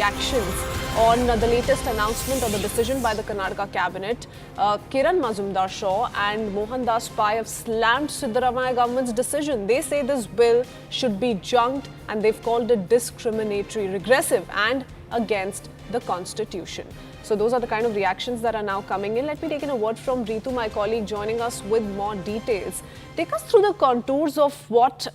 reactions on the latest announcement or the decision by the Karnataka cabinet. Kiran Mazumdar-Shaw and Mohandas Pai have slammed Siddaramaiah government's decision. They say this bill should be junked and they've called it discriminatory, regressive and against the constitution. So those are the kind of reactions that are now coming in. Let me take in a word from Ritu, my colleague, joining us with more details. Take us through the contours of what,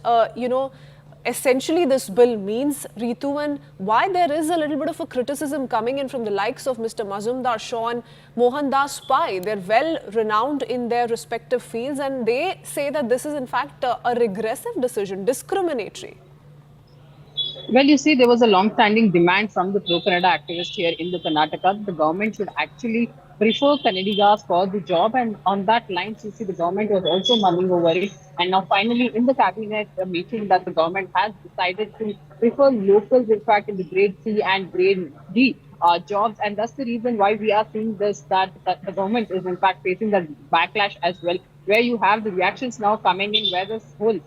essentially this bill means, Ritu, and why there is a little bit of a criticism coming in from the likes of Mr. Mazumdar-Shaw and Mohandas Pai. They're well renowned in their respective fields and they say that this is in fact a regressive decision, discriminatory. Well, you see, there was a long-standing demand from the pro-Canada activists here in the Karnataka that the government should actually prefer Kannadigas for the job. And on that line, you see, the government was also mulling over it. And now finally, in the cabinet meeting, that the government has decided to prefer locals, in fact, in the grade C and grade D jobs. And that's the reason why we are seeing this, that the government is in fact facing that backlash as well, where you have the reactions now coming in, where this whole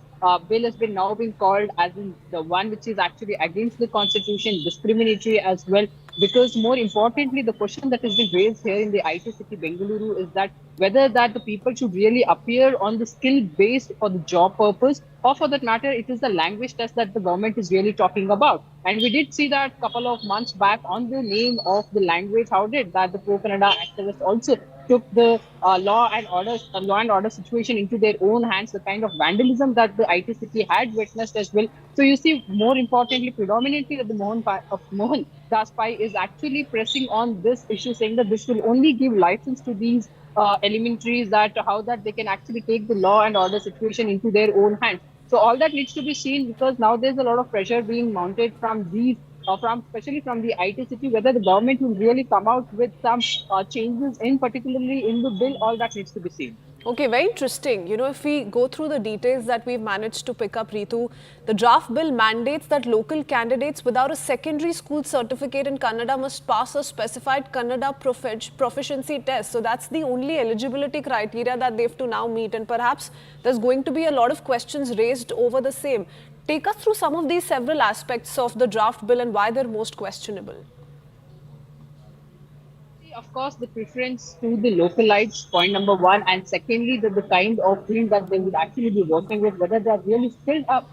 bill has been now being called as in the one which is actually against the constitution, discriminatory as well. Because more importantly, the question that has been raised here in the IT city Bengaluru is that whether that the people should really appear on the skill based for the job purpose, or for that matter, it is the language test that the government is really talking about. And we did see that a couple of months back on the name of the language. How did that the pro-Canada activists also took the law and order situation into their own hands, the kind of vandalism that the IT city had witnessed as well. So you see, more importantly, predominantly that the Mohandas Pai is actually pressing on this issue, saying that this will only give license to these elementaries, that how that they can actually take the law and order situation into their own hands. So all that needs to be seen, because now there's a lot of pressure being mounted from these, especially from the IT city, whether the government will really come out with some changes in particularly in the bill. All that needs to be seen. Okay, very interesting. If we go through the details that we've managed to pick up, Ritu, the draft bill mandates that local candidates without a secondary school certificate in Kannada must pass a specified Kannada proficiency test. So that's the only eligibility criteria that they have to now meet. And perhaps there's going to be a lot of questions raised over the same. Take us through some of these several aspects of the draft bill and why they're most questionable. Of course, the preference to the localites, point number one, and secondly, the kind of field that they would actually be working with, whether they are really skilled up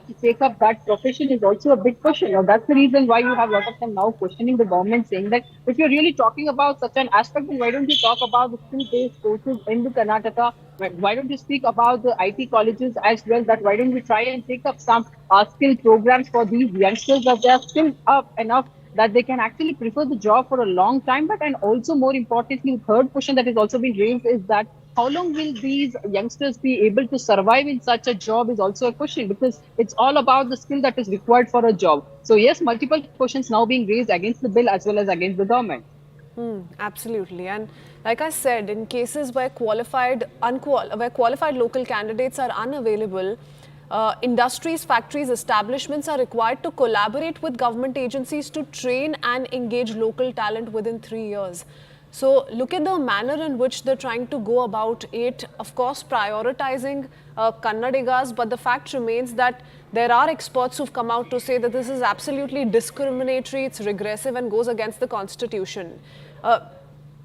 to take up that profession, is also a big question. Now, that's the reason why you have a lot of them now questioning the government, saying that if you're really talking about such an aspect, then why don't you talk about the skill-based courses in the Karnataka? Why don't you speak about the IT colleges as well? That why don't we try and take up some skill programs for these youngsters, that they are skilled up enough that they can actually prefer the job for a long time. But and also more importantly, the third question that is also being raised is that how long will these youngsters be able to survive in such a job is also a question, because it's all about the skill that is required for a job. So yes, multiple questions now being raised against the bill as well as against the government. Absolutely. And like I said, in cases where qualified local candidates are unavailable, industries, factories, establishments are required to collaborate with government agencies to train and engage local talent within 3 years. So look at the manner in which they're trying to go about it. Of course, prioritizing Kannadigas, but the fact remains that there are experts who've come out to say that this is absolutely discriminatory, it's regressive and goes against the constitution.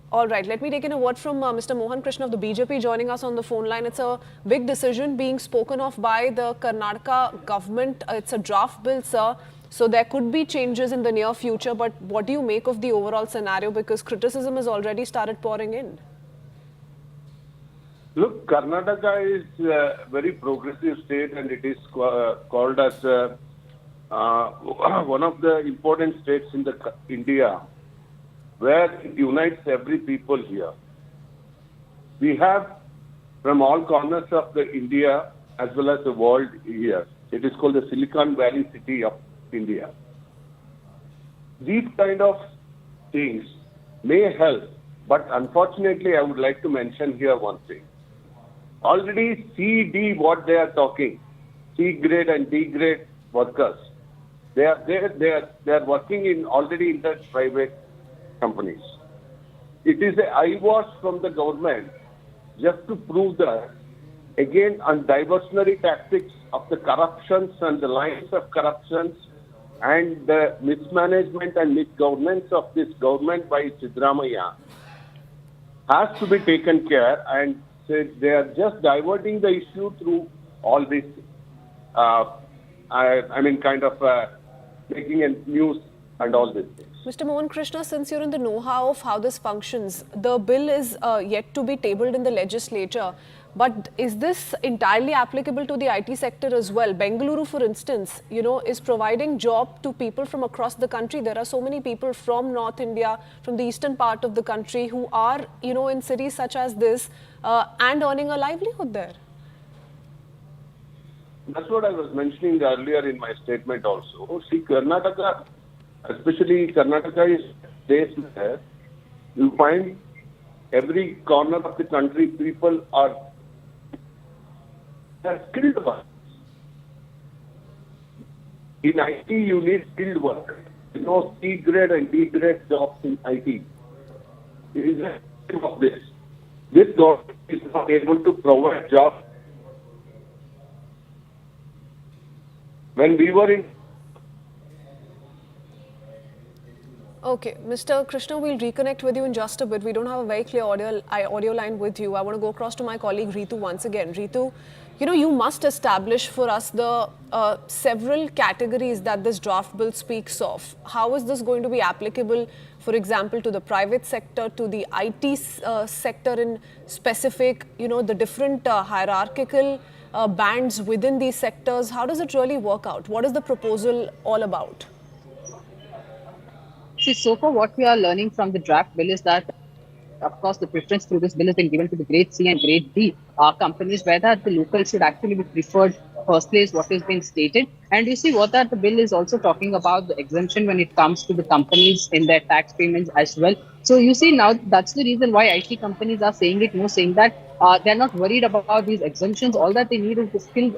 All right, let me take in a word from Mr. Mohan Krishna of the BJP joining us on the phone line. It's a big decision being spoken of by the Karnataka government. It's a draft bill, sir. So there could be changes in the near future. But what do you make of the overall scenario? Because criticism has already started pouring in. Look, Karnataka is a very progressive state, and it is called as one of the important states in India, where it unites every people here. We have from all corners of the India as well as the world here. It is called the Silicon Valley city of India. These kind of things may help, but unfortunately I would like to mention here one thing. Already C, D, what they are talking, C grade and D grade workers, they are working already in the private companies. It is an eyewash from the government just to prove that, again, on diversionary tactics of the corruptions and the lines of corruptions and the mismanagement and misgovernance of this government by Siddaramaiah has to be taken care, and they are just diverting the issue through all this, kind of making a news and all this. Mr. Mohan Krishna, since you're in the know-how of how this functions, the bill is yet to be tabled in the legislature. But is this entirely applicable to the IT sector as well? Bengaluru, for instance, is providing job to people from across the country. There are so many people from North India, from the eastern part of the country who are, in cities such as this and earning a livelihood there. That's what I was mentioning earlier in my statement also. See, Karnataka, especially Karnataka, is a place where you find every corner of the country people are skilled workers. In IT, you need skilled work. C grade and D grade jobs in IT. It is a of this. This government is not able to provide jobs. When we were in Okay, Mr. Krishna, we'll reconnect with you in just a bit. We don't have a very clear audio line with you. I want to go across to my colleague Ritu once again. Ritu, you must establish for us the several categories that this draft bill speaks of. How is this going to be applicable, for example, to the private sector, to the IT sector in specific, the different hierarchical bands within these sectors? How does it really work out? What is the proposal all about? See, so far what we are learning from the draft bill is that, of course, the preference through this bill has been given to the grade C and grade D companies, where that the local should actually be preferred first place, what has been stated. And you see what that the bill is also talking about, the exemption when it comes to the companies in their tax payments as well. So you see now that's the reason why IT companies are saying it, saying that they're not worried about these exemptions. All that they need is the skilled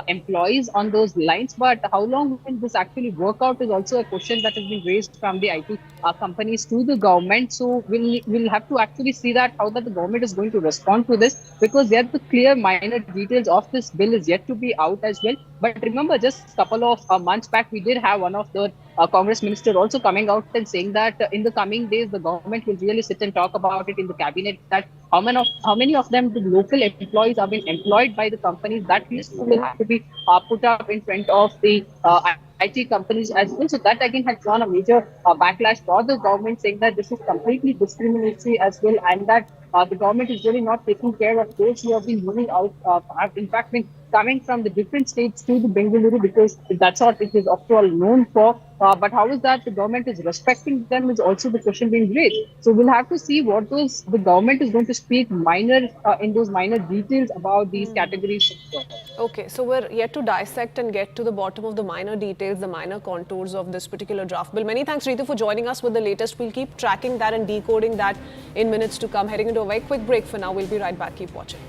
employees on those lines. But how long will this actually work out is also a question that has been raised from the IT companies to the government. So we'll have to actually see that how that the government is going to respond to this, because there the clear minor details of this bill is yet to be out as well. But remember, just a couple of months back, we did have one of the Congress minister also coming out and saying that in the coming days, the government will really sit and talk about it in the cabinet, that how many of them the local employees have been employed by the companies. That list will have to be put up in front of the IT companies as well. So that again has drawn a major backlash for the government, saying that this is completely discriminatory as well, and that the government is really not taking care of those who have been moving out, have in fact been coming from the different states to the Bengaluru, because that's what it is after all known for. But how is that the government is respecting them is also the question being raised. So we'll have to see what the government is going to speak in those minor details about these categories. Okay, so we're yet to dissect and get to the bottom of the minor details, the minor contours of this particular draft bill. Many thanks, Ritu, for joining us with the latest. We'll keep tracking that and decoding that in minutes to come. Heading into a very quick break for now. We'll be right back. Keep watching.